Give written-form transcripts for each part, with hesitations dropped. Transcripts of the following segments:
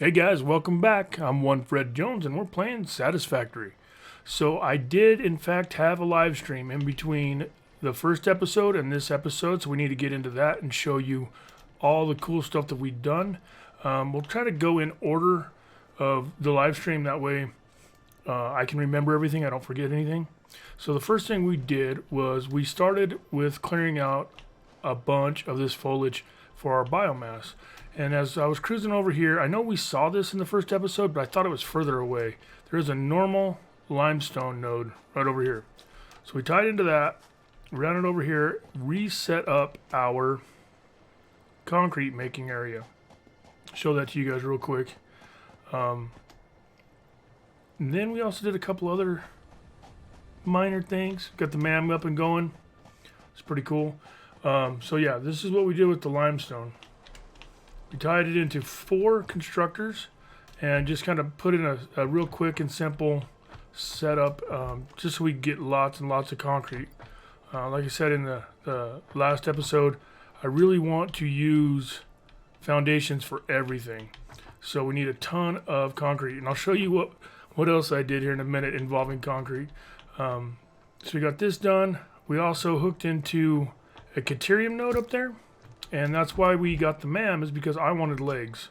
Hey guys, welcome back. I'm one Fred Jones and we're playing Satisfactory. So I did in fact have a live stream in between the first episode and this episode, so we need to get into that and show you all the cool stuff that we've done. We'll try to go in order of the live stream, that way I can remember everything, I don't forget anything. So the first thing we did was we started with clearing out a bunch of this foliage for our biomass. And as I was cruising over here, I know we saw this in the first episode, but I thought it was further away. There's a normal limestone node right over here. So we tied into that, ran it over here, reset up our concrete making area. Show that to you guys real quick. And then we also did a couple other minor things. Got the MAM up and going. It's pretty cool. So yeah, this is what we did with the limestone. We tied it into 4 constructors and just kind of put in a real quick and simple setup, just so we get lots and lots of concrete. Like I said in the last episode, I really want to use foundations for everything. So we need a ton of concrete, and I'll show you what else I did here in a minute involving concrete. So we got this done. We also hooked into a Caterium node up there. And that's why we got the MAM, is because I wanted legs.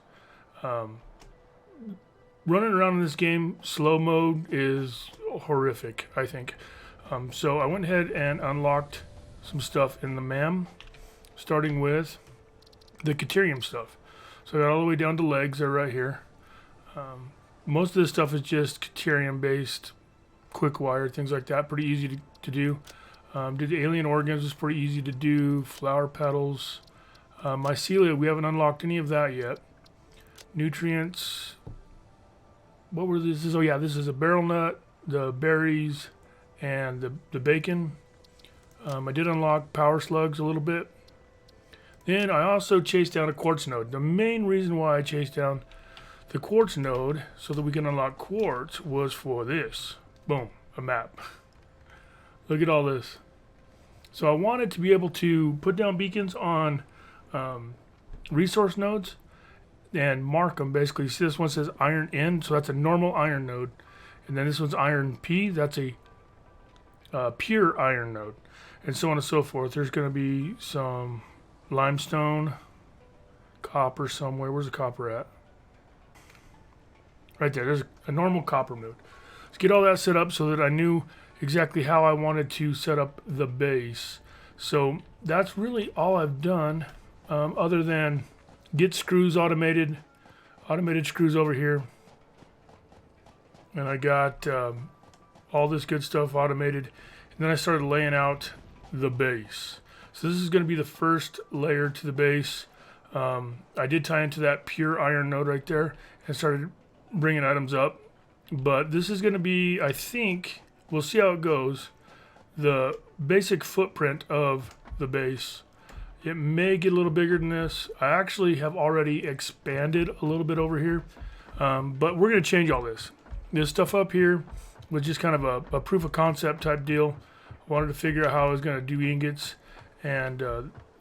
Running around in this game, slow mode is horrific, I think. So I went ahead and unlocked some stuff in the MAM, starting with the Caterium stuff. So I got all the way down to legs, they're right here. Most of this stuff is just Caterium based, quick wire, things like that, pretty easy to do. Did the alien organs, was pretty easy to do, flower petals. Mycelia, we haven't unlocked any of that yet. Nutrients. What were this? Oh yeah, this is a barrel nut, the berries, and the bacon. I did unlock power slugs a little bit. Then I also chased down a quartz node. The main reason why I chased down the quartz node so that we can unlock quartz was for this. Boom, a map. Look at all this. So I wanted to be able to put down beacons on resource nodes and mark them. Basically, see, this one says iron N, so that's a normal iron node, and then this one's iron P, that's a pure iron node, and so on and so forth. There's going to be some limestone, copper somewhere. Where's the copper at? Right there. There's a normal copper node. Let's get all that set up so that I knew exactly how I wanted to set up the base. So that's really all I've done. Other than get screws automated screws over here, and I got all this good stuff automated, and then I started laying out the base. So this is going to be the first layer to the base. I did tie into that pure iron node right there and started bringing items up, but this is going to be, I think, we'll see how it goes, the basic footprint of the base. It may get a little bigger than this. I actually have already expanded a little bit over here, but we're going to change all this. This stuff up here was just kind of a proof of concept type deal. I wanted to figure out how I was going to do ingots, and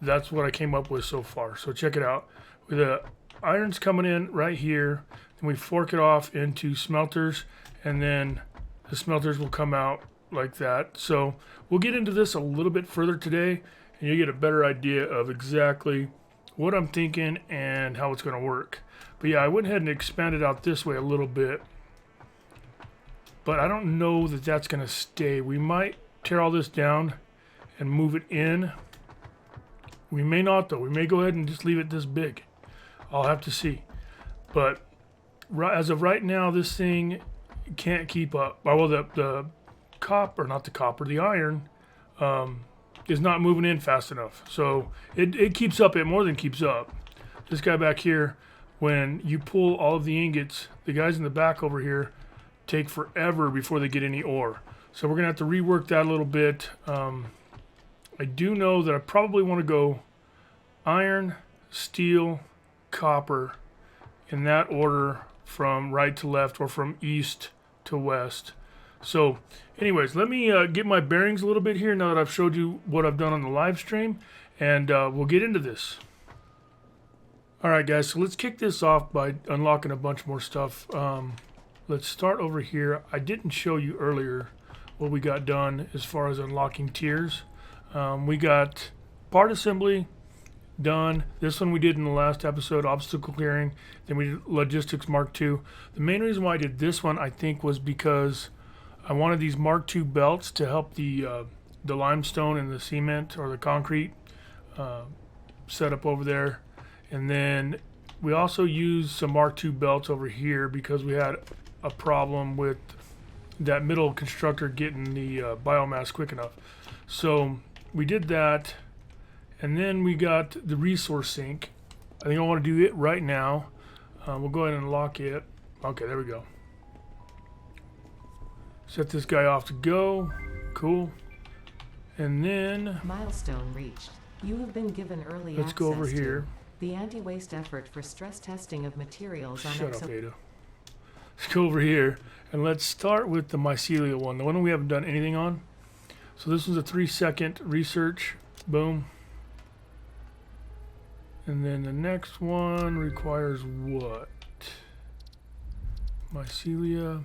that's what I came up with so far. So check it out. With the irons coming in right here, and we fork it off into smelters, and then the smelters will come out like that. So we'll get into this a little bit further today, and you get a better idea of exactly what I'm thinking and how it's going to work. But yeah, I went ahead and expanded out this way a little bit, but I don't know that that's going to stay. We might tear all this down and move it in. We may not, though. We may go ahead and just leave it this big. I'll have to see. But as of right now, this thing can't keep up. Well, the copper, not the copper, the iron, is not moving in fast enough. So it keeps up, it more than keeps up. This guy back here, when you pull all of the ingots, the guys in the back over here take forever before they get any ore. So we're going to have to rework that a little bit. I do know that I probably want to go iron, steel, copper, in that order from right to left or from east to west. So anyways, let me get my bearings a little bit here now that I've showed you what I've done on the live stream, and we'll get into this. Alright guys, so let's kick this off by unlocking a bunch more stuff. Let's start over here. I didn't show you earlier what we got done as far as unlocking tiers. We got part assembly done. This one we did in the last episode, obstacle clearing. Then we did logistics Mark II. The main reason why I did this one, I think, was because I wanted these Mark II belts to help the limestone and the cement or the concrete set up over there. And then we also used some Mark II belts over here because we had a problem with that middle constructor getting the biomass quick enough. So we did that, and then we got the resource sink. I think I want to do it right now. We'll go ahead and lock it. Okay, there we go. Set this guy off to go. Cool. And then milestone reached. You have been given early let's go over here. The anti-waste effort for stress testing of materials on Shut up, Ada. Let's go over here and let's start with the mycelia one, the one we haven't done anything on. So this was a 3-second research. Boom. And then the next one requires what? Mycelia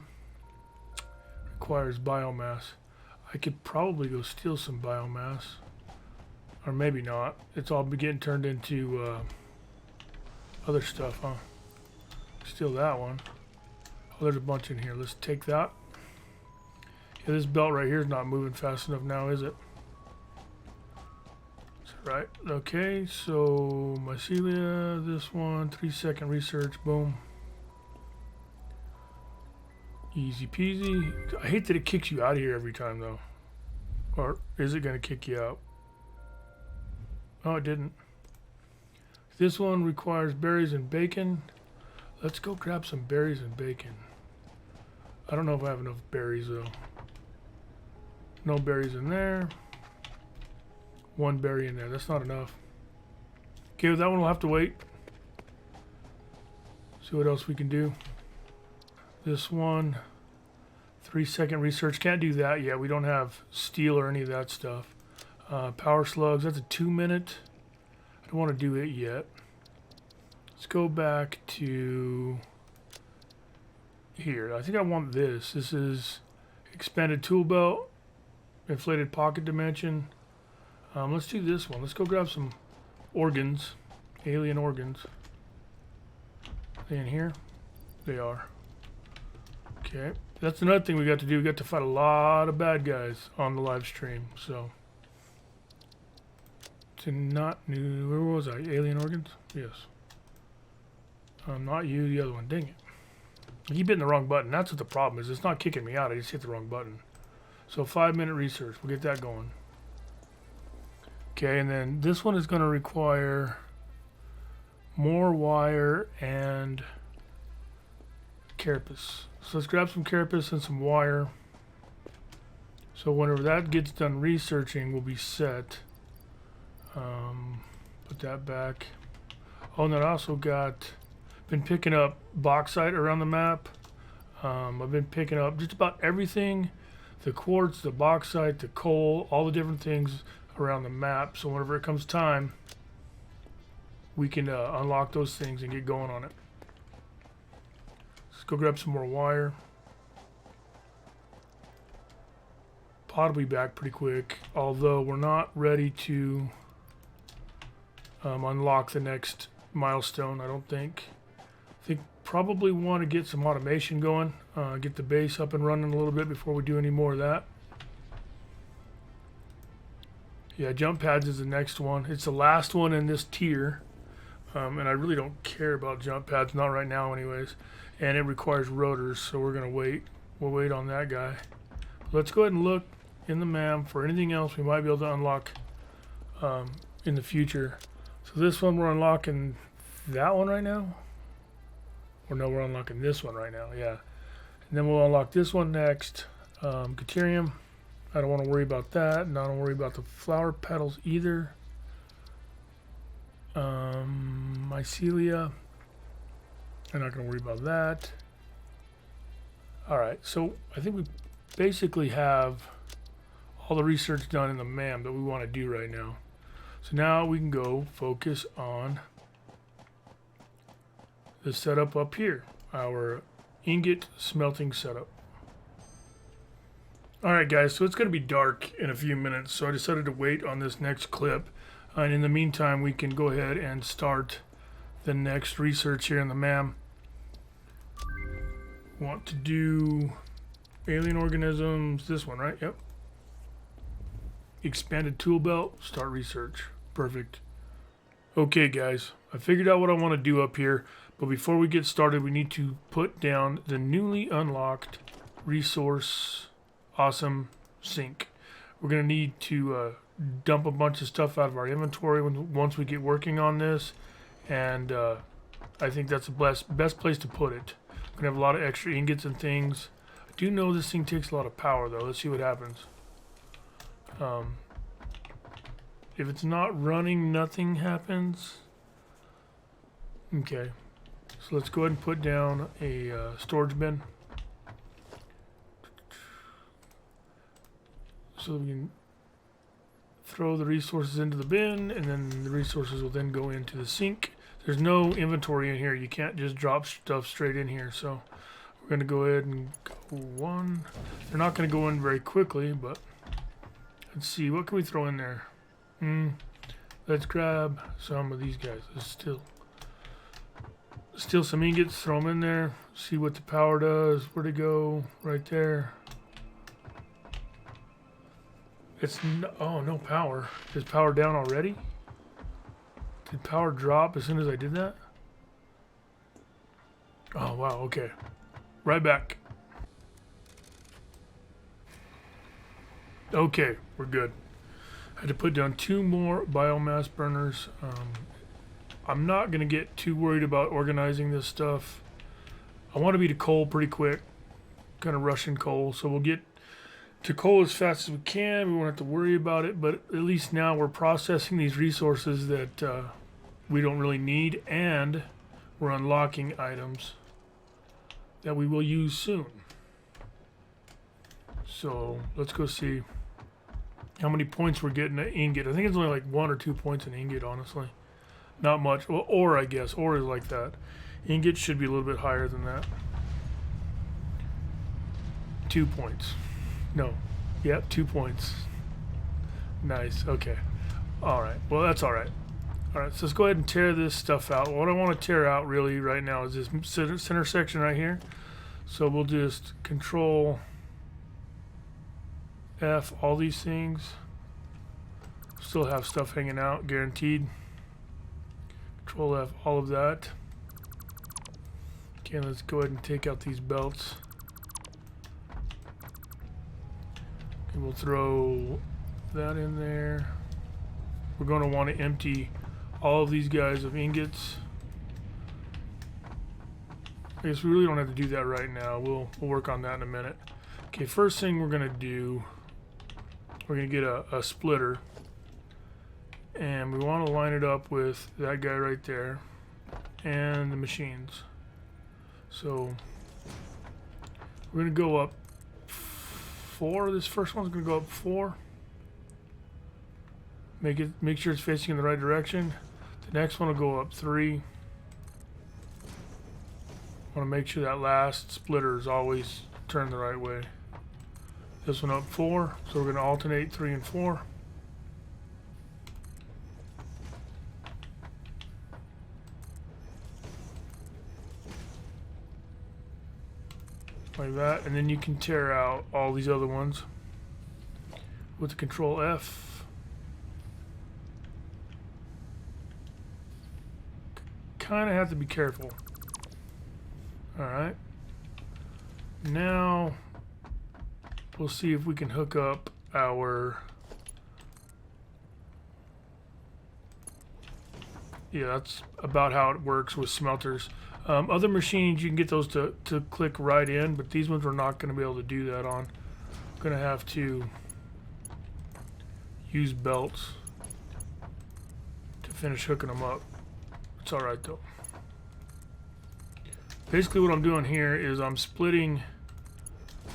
requires biomass. I could probably go steal some biomass. Or maybe not. It's all getting turned into other stuff, huh? Steal that one. Oh, there's a bunch in here. Let's take that. Yeah, this belt right here is not moving fast enough now, is it? That's right. Okay, so mycelia, this one, 3-second research, boom. Easy peasy. I hate that it kicks you out of here every time, though. Or is it going to kick you out? Oh, it didn't. This one requires berries and bacon. Let's go grab some berries and bacon. I don't know if I have enough berries, though. No berries in there. One berry in there. That's not enough. Okay, well, that one will have to wait. See what else we can do. This one, 3-second research. Can't do that yet. We don't have steel or any of that stuff. Power slugs. That's a 2-minute. I don't want to do it yet. Let's go back to here. I think I want this. This is expanded tool belt, inflated pocket dimension. Let's do this one. Let's go grab some organs, alien organs. Are they in here? They are. Okay. That's another thing we got to do. We got to fight a lot of bad guys on the live stream. So, to not new. Where was I? Alien organs? Yes. Not you, the other one. Dang it. I keep hitting the wrong button. That's what the problem is. It's not kicking me out. I just hit the wrong button. So 5-minute research. We'll get that going. Okay, and then this one is going to require more wire and carapace. So let's grab some carapace and some wire. So whenever that gets done researching, we'll be set. Put that back. Oh, and then I also been picking up bauxite around the map. I've been picking up just about everything. The quartz, the bauxite, the coal, all the different things around the map. So whenever it comes time, we can unlock those things and get going on it. Let's go grab some more wire. Pod will be back pretty quick, although we're not ready to unlock the next milestone, I don't think. I think probably want to get some automation going, get the base up and running a little bit before we do any more of that. Yeah, jump pads is the next one. It's the last one in this tier, and I really don't care about jump pads, not right now anyways. And it requires rotors, so we're gonna wait. We'll wait on that guy. Let's go ahead and look in the map for anything else we might be able to unlock in the future. So this one we're unlocking that one right now. Or no, we're unlocking this one right now, yeah. And then we'll unlock this one next. Deuterium. I don't want to worry about that, and I don't worry about the flower petals either. Mycelia. I'm not going to worry about that. Alright, so I think we basically have all the research done in the MAM that we want to do right now. So now we can go focus on the setup up here, our ingot smelting setup. Alright guys, so it's going to be dark in a few minutes, so I decided to wait on this next clip. And in the meantime, we can go ahead and start the next research here in the MAM. Want to do alien organisms, this one, right? Yep. Expanded tool belt, start research. Perfect. Okay guys, I figured out what I want to do up here, but before we get started, we need to put down the newly unlocked resource awesome sink. We're going to need to dump a bunch of stuff out of our inventory once we get working on this, and I think that's the best place to put it. We're going to have a lot of extra ingots and things. I do know this thing takes a lot of power though. Let's see what happens. If it's not running, nothing happens. Okay, so let's go ahead and put down a storage bin. So we can throw the resources into the bin, and then the resources will then go into the sink. There's no inventory in here. You can't just drop stuff straight in here. So we're going to go ahead and go one. They're not going to go in very quickly, but let's see. What can we throw in there? Let's grab some of these guys. Let's steal some ingots, throw them in there. See what the power does. Where to go? Right there. It's oh, no power. Is power down already? Did power drop as soon as I did that? Oh wow, okay. Right back. Okay, we're good. I had to put down 2 more biomass burners. I'm not gonna get too worried about organizing this stuff. I want to be to coal pretty quick. Kind of rushing coal, so we'll get to coal as fast as we can. We won't have to worry about it, but at least now we're processing these resources that we don't really need, and we're unlocking items that we will use soon. So let's go see how many points we're getting at ingot. I think it's only like 1 or 2 points in ingot, honestly. Not much. Well, ore, I guess. Ore is like that. Ingot should be a little bit higher than that. 2 points. No. Yep, 2 points. Nice. Okay. Alright. Well, that's alright. Alright, so let's go ahead and tear this stuff out. What I want to tear out really right now is this center section right here. So we'll just control F all these things. Still have stuff hanging out, guaranteed. Control F all of that. Okay, let's go ahead and take out these belts. And we'll throw that in there. We're going to want to empty all of these guys of ingots. I guess we really don't have to do that right now. We'll work on that in a minute. Okay, first thing we're going to do, we're going to get a splitter. And we want to line it up with that guy right there and the machines. So we're going to go up 4. This first one's going to go up 4. Make sure it's facing in the right direction. The next one will go up 3. Want to make sure that last splitter is always turned the right way. This one up 4, so we're going to alternate 3 and 4. Like that, and then you can tear out all these other ones with the control F. Kind of have to be careful. Alright. Now we'll see if we can hook up our... Yeah, that's about how it works with smelters. Other machines, you can get those to click right in, but these ones we're not going to be able to do that on. I'm going to have to use belts to finish hooking them up. It's alright though. Basically what I'm doing here is I'm splitting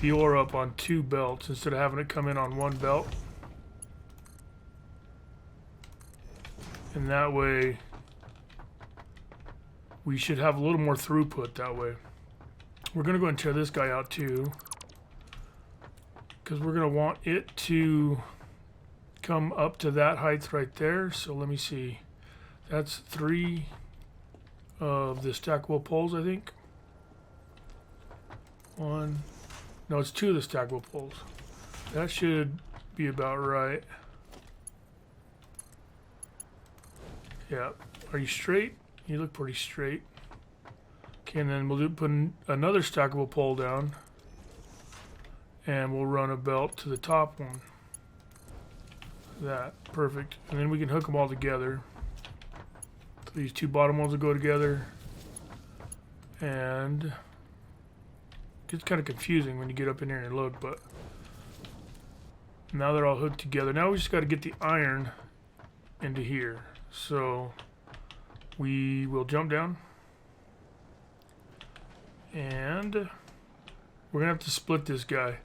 the ore up on 2 belts instead of having it come in on 1 belt. And that way we should have a little more throughput that way. We're going to go and tear this guy out too, because we're going to want it to come up to that height right there. So let me see. That's 3 of the stackable poles, I think. 1. No, it's 2 of the stackable poles. That should be about right. Yeah. Are you straight? You look pretty straight. Okay, and then we'll put another stackable pole down. And we'll run a belt to the top one. That. Perfect. And then we can hook them all together. So these 2 bottom ones will go together. And it gets kind of confusing when you get up in here and look, but now they're all hooked together. Now we just got to get the iron into here. So we will jump down. And we're going to have to split this guy.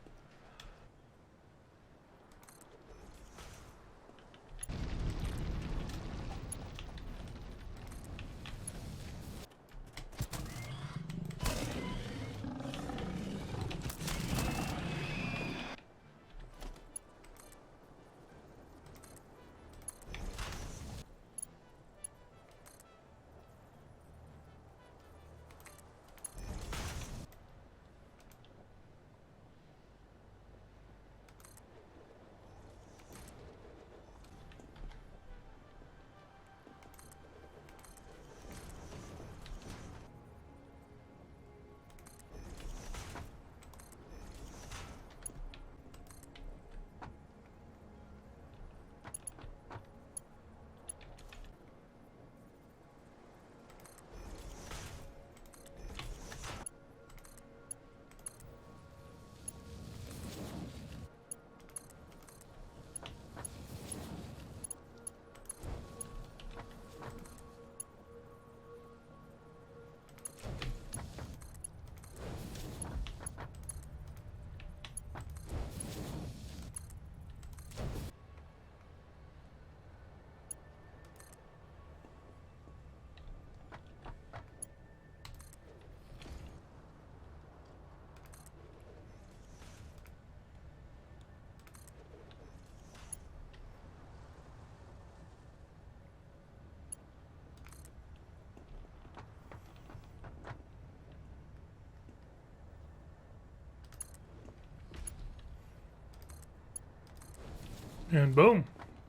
And boom,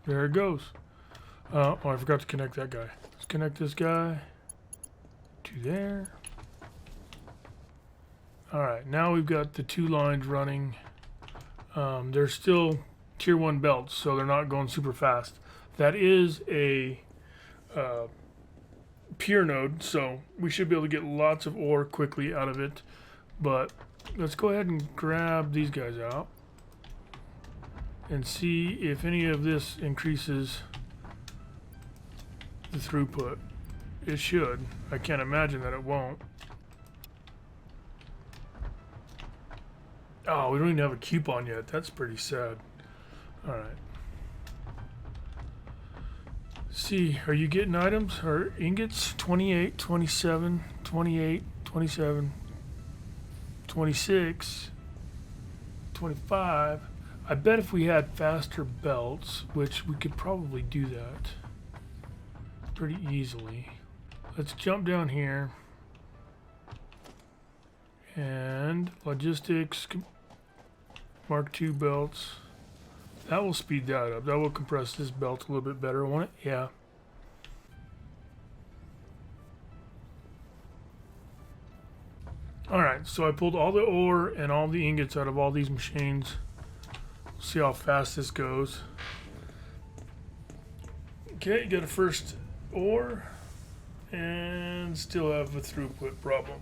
there it goes. Oh, I forgot to connect that guy. Let's connect this guy to there. Alright, now we've got the 2 lines running. They're still tier 1 belts, so they're not going super fast. That is a pure node, so we should be able to get lots of ore quickly out of it. But let's go ahead and grab these guys out and see if any of this increases the throughput. It should. I can't imagine that it won't. Oh, we don't even have a coupon yet. That's pretty sad. Alright. See, are you getting items or ingots? 28, 27, 28, 27, 26, 25. I bet if we had faster belts, which we could probably do that pretty easily. Let's jump down here. And logistics, Mark II belts. That will speed that up. That will compress this belt a little bit better, won't it? Yeah. Alright, so I pulled all the ore and all the ingots out of all these machines. See how fast this goes. Okay, got a first ore and still have a throughput problem.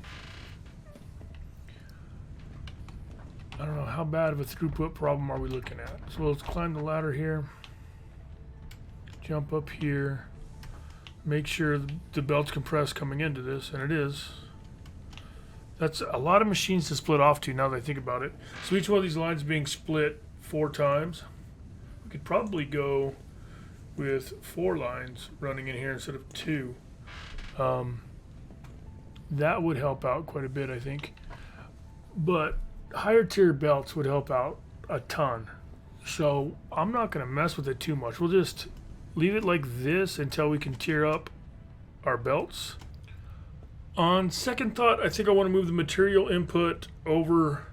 I don't know how bad of a throughput problem are we looking at. So let's climb the ladder here. Jump up here. Make sure the belt's compressed coming into this, and it is. That's a lot of machines to split off to now that I think about it. So each one of these lines being split 4 times. We could probably go with 4 lines running in here instead of 2. That would help out quite a bit, I think. But higher tier belts would help out a ton. So I'm not going to mess with it too much. We'll just leave it like this until we can tier up our belts. On second thought, I think I want to move the material input over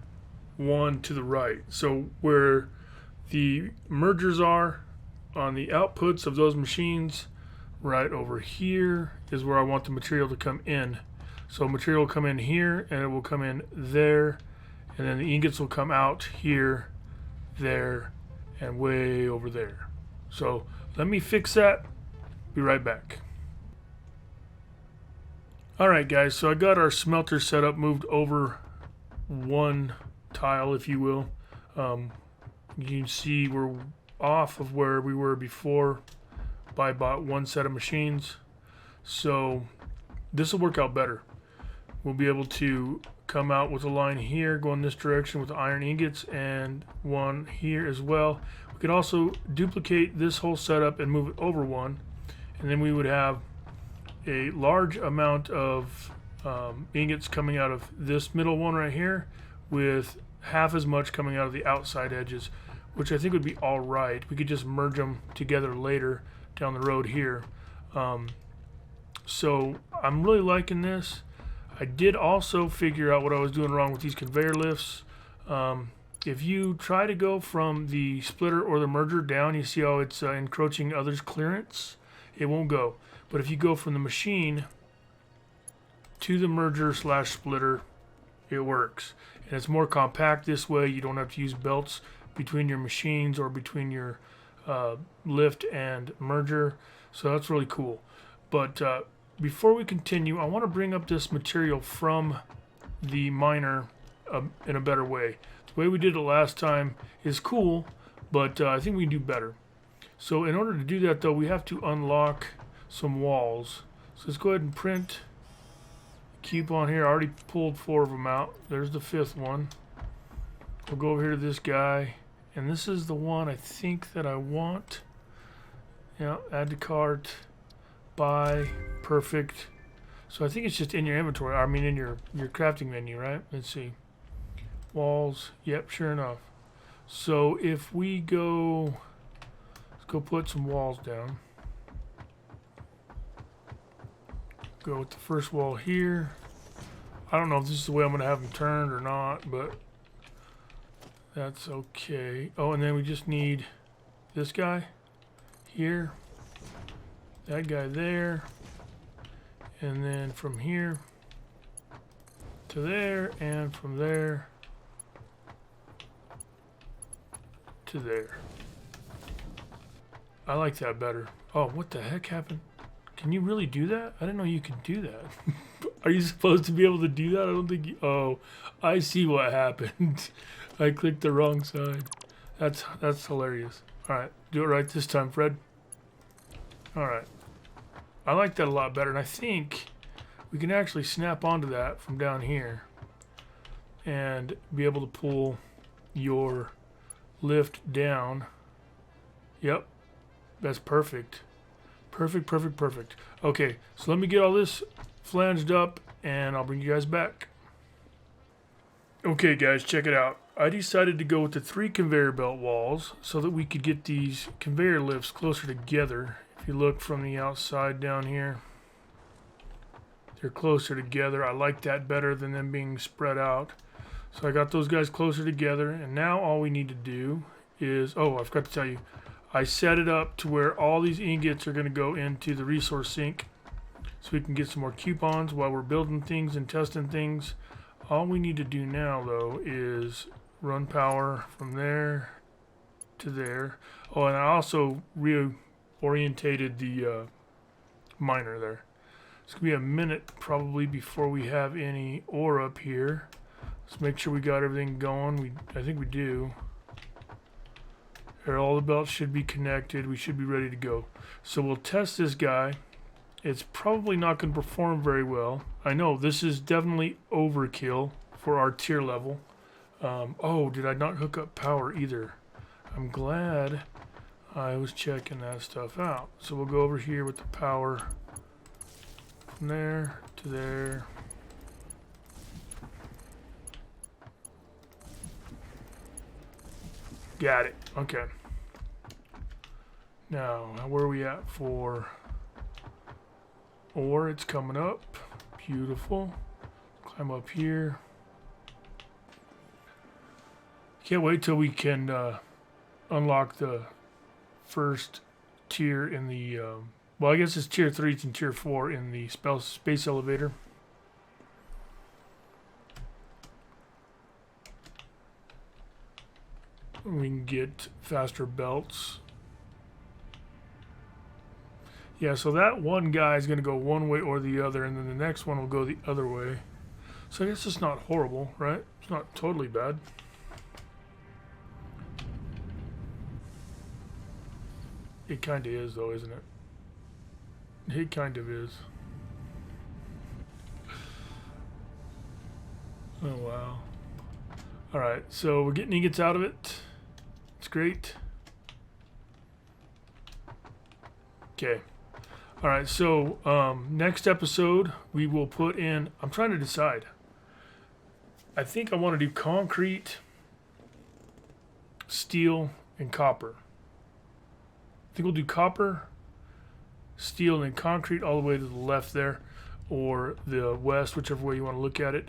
one to the right. So where the mergers are on the outputs of those machines, right over here is where I want the material to come in. So material will come in here and it will come in there, and then the ingots will come out here, there, and way over there. So let me fix that. Be right back. Alright guys, so I got our smelter set up, moved over one tile, if you will. You can see we're off of where we were before by about one set of machines. So this will work out better. We'll be able to come out with a line here going this direction with the iron ingots, and one here as well. We could also duplicate this whole setup and move it over one, and then we would have a large amount of ingots coming out of this middle one right here, with half as much coming out of the outside edges, which I think would be all right. We could just merge them together later down the road here. So I'm really liking this. I did also figure out what I was doing wrong with these conveyor lifts. If you try to go from the splitter or the merger down, you see how it's encroaching others' clearance? It won't go. But if you go from the machine to the merger slash splitter, it works. And it's more compact this way. You don't have to use belts between your machines or between your lift and merger. So that's really cool. But before we continue, I want to bring up this material from the miner in a better way. The way we did it last time is cool, but I think we can do better. So in order to do that though, we have to unlock some walls. So let's go ahead and print a coupon here. I already pulled 4 of them out. There's the 5th one. We'll go over here to this guy, and this is the one I think that I want. Yeah, add to cart, buy, perfect. So I think it's just in your inventory. I mean in your crafting menu, right? Let's see. Walls. Yep, sure enough. So if we go, let's go put some walls down. Go with the first wall here. I don't know if this is the way I'm going to have them turned or not, but that's okay. Oh, and then we just need this guy here, that guy there, and then from here to there, and from there to there. I like that better. Oh, what the heck happened? Can you really do that? I didn't know you could do that. Are you supposed to be able to do that? I don't think you... Oh, I see what happened. I clicked the wrong side. That's hilarious. Alright, do it right this time, Fred. Alright. I like that a lot better, and I think we can actually snap onto that from down here and be able to pull your lift down. Yep. That's perfect. Perfect, perfect, perfect. Okay, so let me get all this flanged up and I'll bring you guys back. Okay guys, check it out. I decided to go with the 3 conveyor belt walls so that we could get these conveyor lifts closer together. If you look from the outside down here, they're closer together. I like that better than them being spread out. So I got those guys closer together, and now all we need to do is, oh, I forgot to tell you, I set it up to where all these ingots are going to go into the resource sink so we can get some more coupons while we're building things and testing things. All we need to do now, though, is run power from there to there. Oh, and I also reorientated the miner there. It's going to be a minute probably before we have any ore up here. Let's make sure we got everything going. I think we do. Here, all the belts should be connected. We should be ready to go. So we'll test this guy. It's probably not going to perform very well. I know this is definitely overkill for our tier level. Oh, did I not hook up power either? I'm glad I was checking that stuff out. So we'll go over here with the power from there to there. Got it. Okay. Now, where are we at for ore? It's coming up. Beautiful. Climb up here. Can't wait till we can unlock the first tier in the... well, I guess it's tier 3 and tier 4 in the space elevator. We can get faster belts. Yeah, so that one guy is going to go one way or the other, and then the next one will go the other way. So I guess it's not horrible, right? It's not totally bad. It kind of is, though, isn't it? It kind of is. Oh, wow. Alright, so we're getting ingots out of it. It's great. Okay. Alright, so next episode we will put in... I'm trying to decide. I think I want to do concrete, steel, and copper. I think we'll do copper, steel, and then concrete all the way to the left there, or the west, whichever way you want to look at it.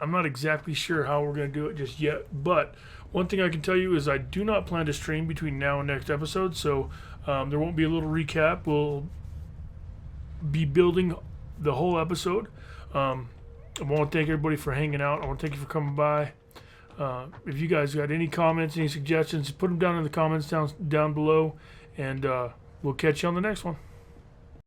I'm not exactly sure how we're going to do it just yet, but one thing I can tell you is I do not plan to stream between now and next episode, so there won't be a little recap. We'll be building the whole episode. I want to thank everybody for hanging out. I want to thank you for coming by. If you guys got any comments, any suggestions, put them down in the comments down below, and we'll catch you on the next one.